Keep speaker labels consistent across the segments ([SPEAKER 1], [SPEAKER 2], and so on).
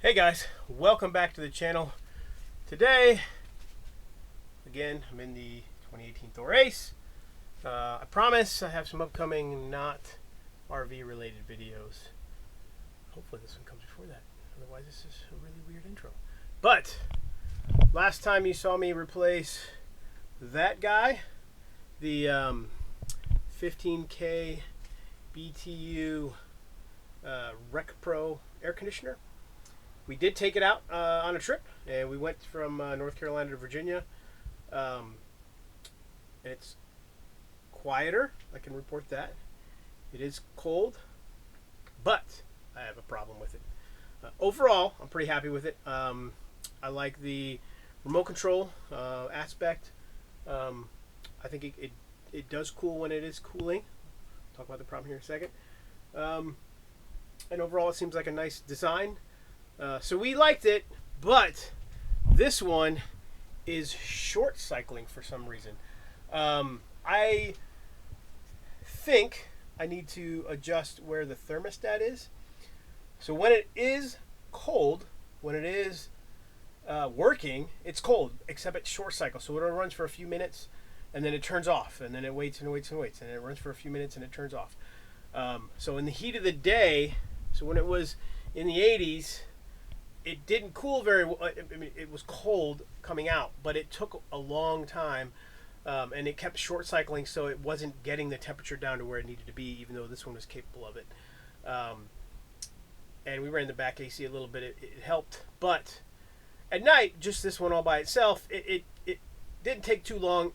[SPEAKER 1] Hey guys, welcome back to the channel. Today, again, I'm in the 2018 Thor A.C.E. I promise I have some upcoming not RV related videos. Hopefully this one comes before that. Otherwise this is a really weird intro. But, last time you saw me replace that guy, the 15K BTU RecPro air conditioner. We did take it out on a trip, and we went from North Carolina to Virginia. It's quieter, I can report that. It is cold, but I have a problem with it. Overall, I'm pretty happy with it. I like the remote control aspect. I think it does cool when it is cooling. I'll talk about the problem here in a second. And overall, it seems like a nice design. So we liked it, but this one is short cycling for some reason. I think I need to adjust where the thermostat is. So when it is cold, when it is working, it's cold, except it's short cycle. So it runs for a few minutes, and then it turns off, and then it waits and waits and waits, and it runs for a few minutes, and it turns off. So in the heat of the day, so when it was in the 80s, it didn't cool very well. I mean, it was cold coming out, but it took a long time, and it kept short cycling, so it wasn't getting the temperature down to where it needed to be, even though this one was capable of it. And we ran the back AC a little bit. It helped, but at night, just this one all by itself, it didn't take too long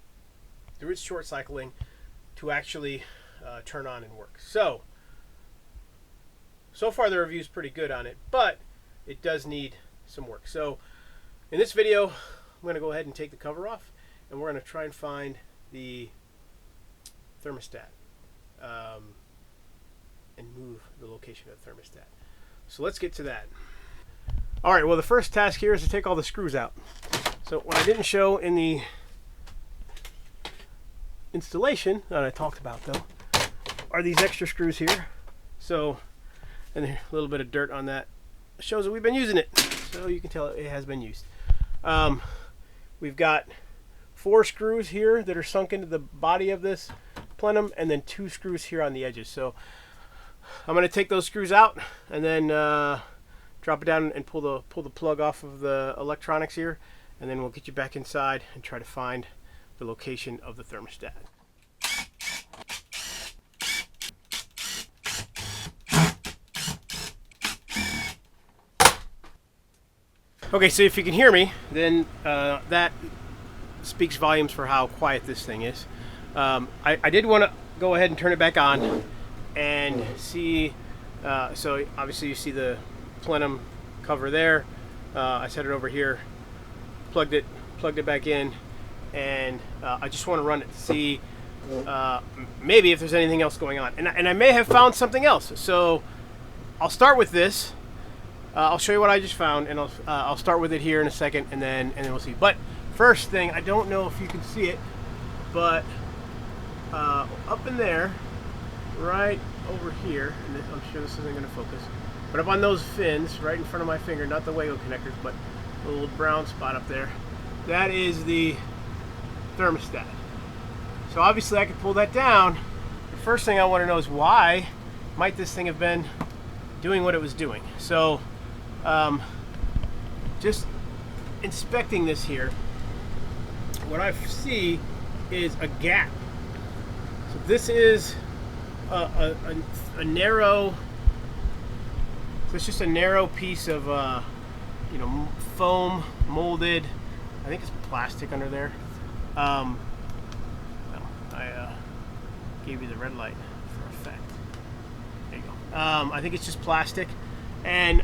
[SPEAKER 1] through its short cycling to actually turn on and work. So far the review's pretty good on it, but it does need some work. So in this video, I'm going to go ahead and take the cover off, and we're going to try and find the thermostat and move the location of the thermostat. So let's get to that. All right, well, the first task here is to take all the screws out. So what I didn't show in the installation that I talked about, though, are these extra screws here. So, and a little bit of dirt on that shows that we've been using it, so you can tell it has been used. We've got 4 screws here that are sunk into the body of this plenum, and then 2 screws here on the edges. So I'm going to take those screws out and then drop it down and pull the plug off of the electronics here, and then we'll get you back inside and try to find the location of the thermostat. Okay, so if you can hear me, then that speaks volumes for how quiet this thing is. I did want to go ahead and turn it back on and see. So obviously you see the plenum cover there. I set it over here, plugged it back in, and I just want to run it to see maybe if there's anything else going on. And I may have found something else. So I'll start with this. I'll show you what I just found, and I'll start with it here in a second, and then we'll see. But first thing, I don't know if you can see it, but up in there, right over here, and I'm sure this isn't going to focus, but up on those fins, right in front of my finger, not the Wago connectors, but the little brown spot up there, that is the thermostat. So obviously I could pull that down. The first thing I want to know is why might this thing have been doing what it was doing. So just inspecting this here, what I see is a gap. So this is a narrow, so it's just a narrow piece of foam molded, I think it's plastic under there. I gave you the red light for effect. There you go. I think it's just plastic, and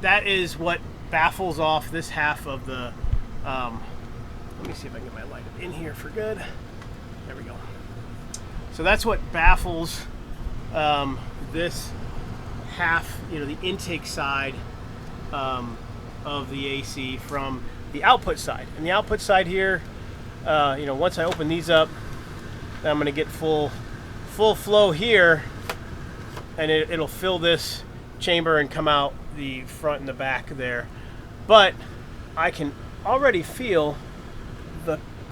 [SPEAKER 1] that is what baffles off this half of the let me see if I can get my light in here for good. There we go. So that's what baffles this half, the intake side of the AC from the output side. And the output side here, once I open these up, then I'm going to get full flow here, and it'll fill this chamber and come out the front and the back there, but I can already feel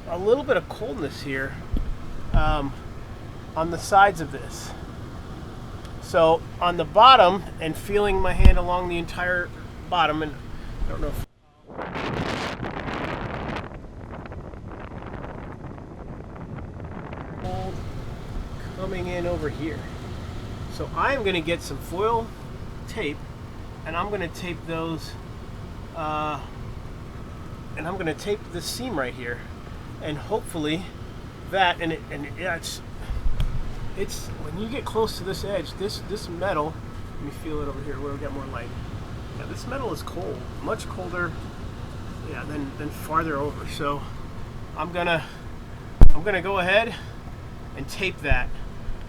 [SPEAKER 1] a little bit of coldness here on the sides of this. So on the bottom, and feeling my hand along the entire bottom, and I don't know if cold coming in over here. So I'm going to get some foil tape, and I'm going to tape those, and I'm going to tape this seam right here, and hopefully that, yeah, it's when you get close to this edge, this metal, let me feel it over here where we got more light. Yeah, this metal is cold, much colder, yeah, than farther over. So I'm gonna go ahead and tape that,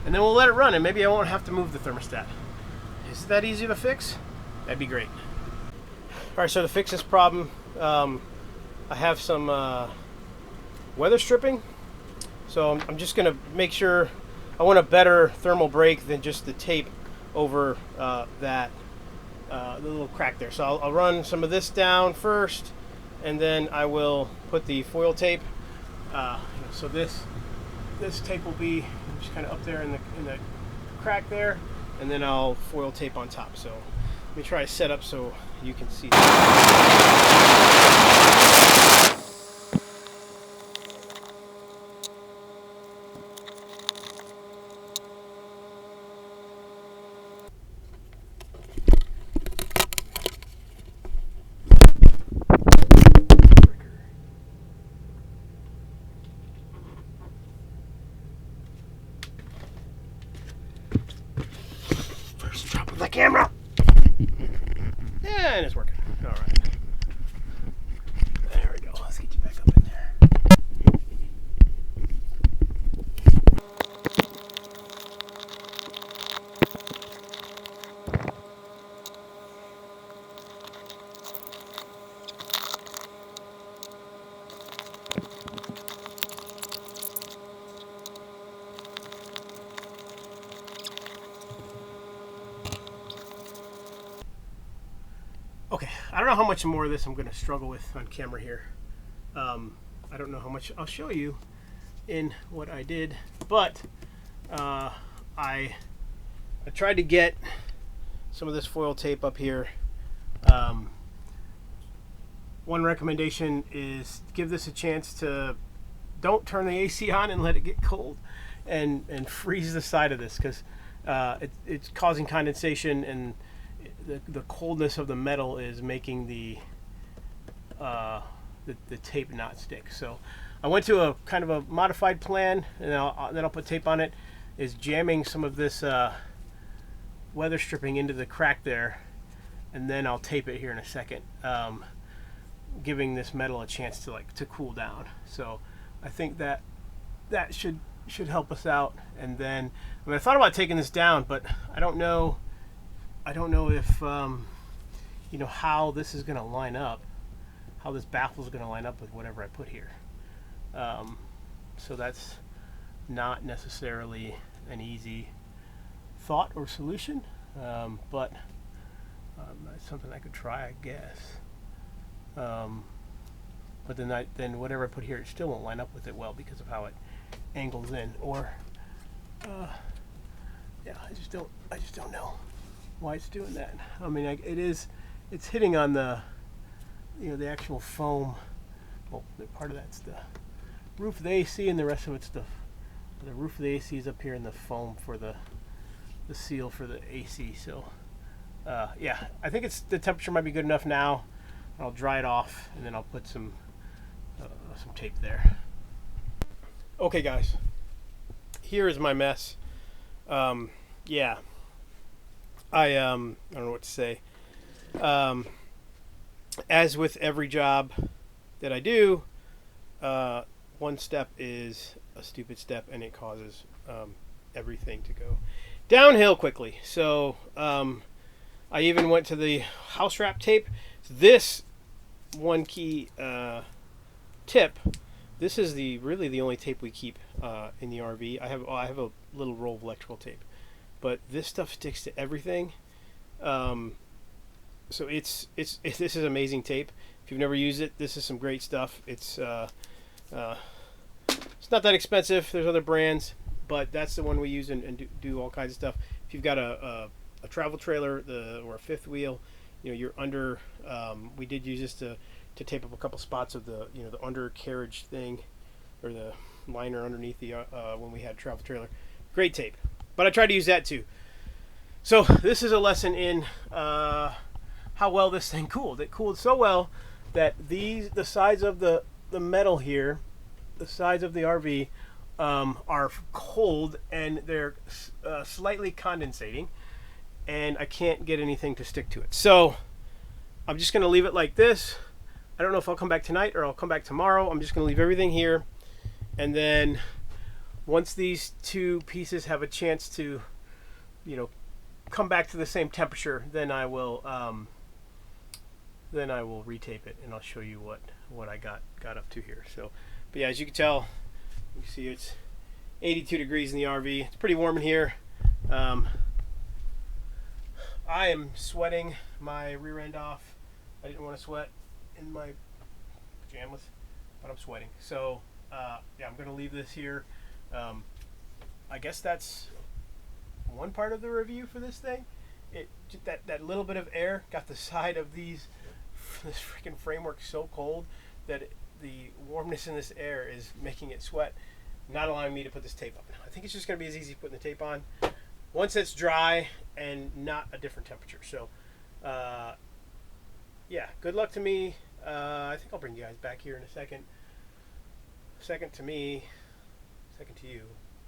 [SPEAKER 1] and then we'll let it run, and maybe I won't have to move the thermostat. Is it that easy to fix? That'd be great. All right, so to fix this problem, I have some weather stripping. So I'm just gonna make sure, I want a better thermal break than just the tape over the little crack there. So I'll run some of this down first, and then I will put the foil tape. So this tape will be just kind of up there in the crack there, and then I'll foil tape on top. So let me try to set up so you can see. First drop of the camera. And it's working. All right. There we go. Let's get you back up in there. Okay, I don't know how much more of this I'm going to struggle with on camera here. I don't know how much I'll show you in what I did, but I tried to get some of this foil tape up here. One recommendation is give this a chance to, don't turn the AC on and let it get cold, and freeze the side of this, because it's causing condensation, and the coldness of the metal is making the tape not stick. So I went to a kind of a modified plan, and then I'll put tape on it, is jamming some of this weather stripping into the crack there, and then I'll tape it here in a second, giving this metal a chance to cool down. So I think that should help us out. And then, I mean, I thought about taking this down, but I don't know if you know, how this is going to line up, how this baffle is going to line up with whatever I put here. So that's not necessarily an easy thought or solution, but that's something I could try, I guess. But then whatever I put here, it still won't line up with it well because of how it angles in. Or yeah, I just don't know why it's doing that. I mean, it's hitting on the, you know, the actual foam. Well, part of that's the roof of the AC, and the rest of it's the roof of the AC is up here, and the foam for the seal for the AC. So yeah, I think the temperature might be good enough now. I'll dry it off, and then I'll put some tape there. Okay, guys, here is my mess. Yeah, I don't know what to say. As with every job that I do, one step is a stupid step, and it causes everything to go downhill quickly. So I even went to the house wrap tape. This one key tip. This is really the only tape we keep in the RV. I have a little roll of electrical tape, but this stuff sticks to everything. So this is amazing tape. If you've never used it, this is some great stuff. It's not that expensive. There's other brands, but that's the one we use and do all kinds of stuff. If you've got a travel trailer or a fifth wheel, you're under. We did use this to tape up a couple spots of the the undercarriage thing, or the liner underneath the when we had a travel trailer. Great tape, but I tried to use that too. So this is a lesson in how well this thing cooled. It cooled so well that the sides of the metal here, the sides of the RV, are cold and they're slightly condensating, and I can't get anything to stick to it. So I'm just going to leave it like this. I don't know if I'll come back tonight or I'll come back tomorrow. I'm just going to leave everything here, and then once these two pieces have a chance to come back to the same temperature, then I will retape it, and I'll show you what I got up to here. So, but yeah, as you can tell, you can see it's 82 degrees in the RV. It's pretty warm in here. I am sweating my rear end off. I didn't want to sweat in my pajamas, but I'm sweating. So yeah, I'm going to leave this here. I guess that's one part of the review for this thing. That little bit of air got the side of this freaking framework so cold that the warmness in this air is making it sweat, not allowing me to put this tape up. I think it's just going to be as easy putting the tape on once it's dry and not a different temperature. So yeah, good luck to me. I think I'll bring you guys back here in a second. Second to me, second to you,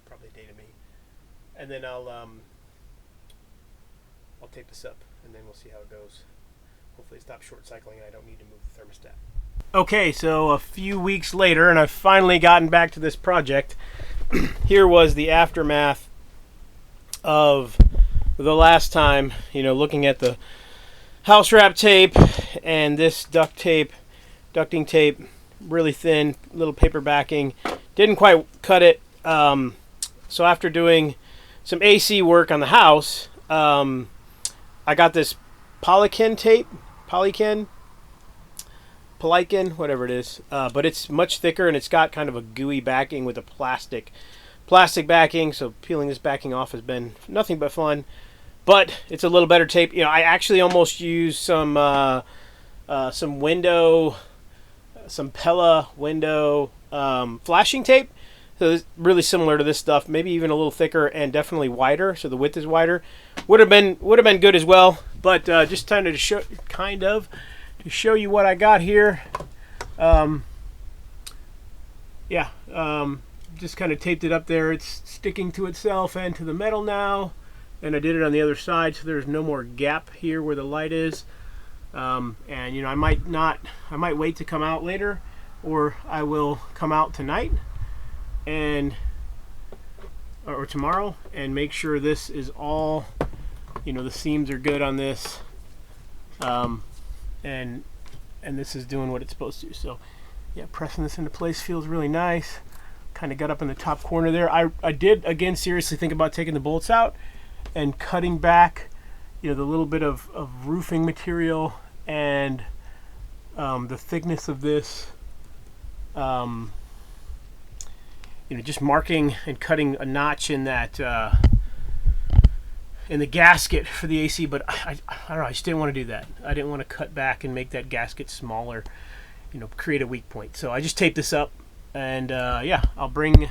[SPEAKER 1] probably a day to me, and then I'll tape this up, and then we'll see how it goes. Hopefully it stops short cycling and I don't need to move the thermostat. Okay, so a few weeks later, and I've finally gotten back to this project. Here was the aftermath of the last time, looking at the house wrap tape and this ducting tape, really thin, little paper backing. Didn't quite cut it. So after doing some AC work on the house, I got this Polykin tape, whatever it is, but it's much thicker and it's got kind of a gooey backing with a plastic backing. So peeling this backing off has been nothing but fun, but it's a little better tape. I actually almost used some Pella window flashing tape. So it's really similar to this stuff, maybe even a little thicker and definitely wider. So the width is wider. Would have been good as well. But just kind of to show you what I got here. Just kind of taped it up there. It's sticking to itself and to the metal now. And I did it on the other side, so there's no more gap here where the light is. And I might wait to come out later, or I will come out tonight or tomorrow and make sure this is all, the seams are good on this, and this is doing what it's supposed to. So yeah, pressing this into place feels really nice. Kind of got up in the top corner there. I did again seriously think about taking the bolts out and cutting back the little bit of roofing material and the thickness of this, just marking and cutting a notch in that in the gasket for the AC, but I don't know, I just didn't want to do that. I didn't want to cut back and make that gasket smaller, create a weak point. So I just taped this up, and yeah, I'll bring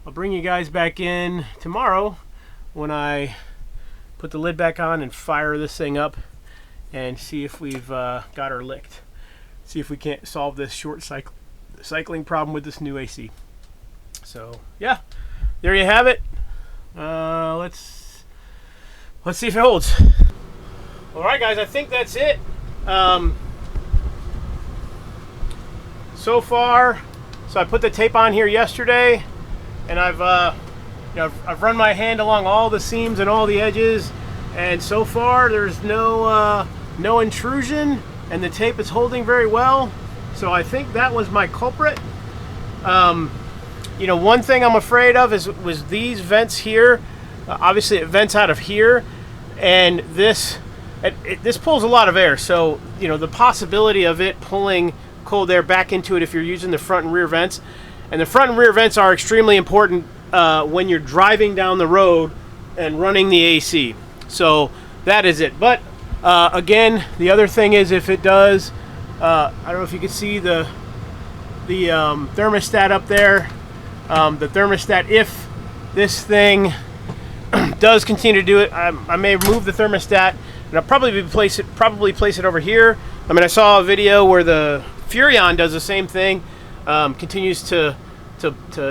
[SPEAKER 1] you guys back in tomorrow when I put the lid back on and fire this thing up and see if we've got her licked. See if we can't solve this short cycling problem with this new AC. So yeah, there you have it. Let's see if it holds. All right, guys, I think that's it. So far, so I put the tape on here yesterday, and I've run my hand along all the seams and all the edges, and so far there's no intrusion, and the tape is holding very well. So I think that was my culprit. One thing I'm afraid of was these vents here. Obviously it vents out of here, and this pulls a lot of air, so you know the possibility of it pulling cold air back into it if you're using the front and rear vents. And the front and rear vents are extremely important when you're driving down the road and running the AC. So that is it. But again, the other thing is, if it does, I don't know if you can see the thermostat up there. The thermostat, if this thing does continue to do it, I may remove the thermostat, and I'll probably place it over here. I mean, I saw a video where the Furrion does the same thing. Continues to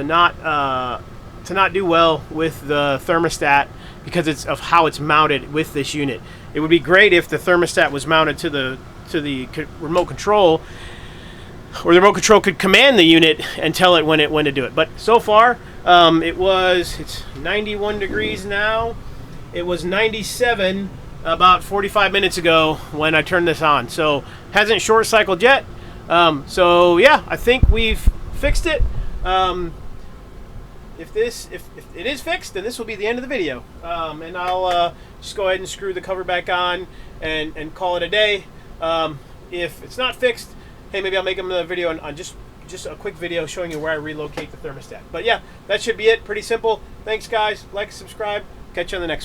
[SPEAKER 1] not do well with the thermostat because of how it's mounted with this unit. It would be great if the thermostat was mounted to the remote control, or the remote control could command the unit and tell it when to do it. But so far, it's 91 degrees now. It was 97 about 45 minutes ago when I turned this on. So hasn't short cycled yet. So yeah, I think we've fixed it. If it is fixed, then this will be the end of the video. And I'll just go ahead and screw the cover back on and call it a day. If it's not fixed, hey, maybe I'll make another video on just a quick video showing you where I relocate the thermostat. But yeah, that should be it. Pretty simple. Thanks, guys. Like, subscribe. Catch you on the next one.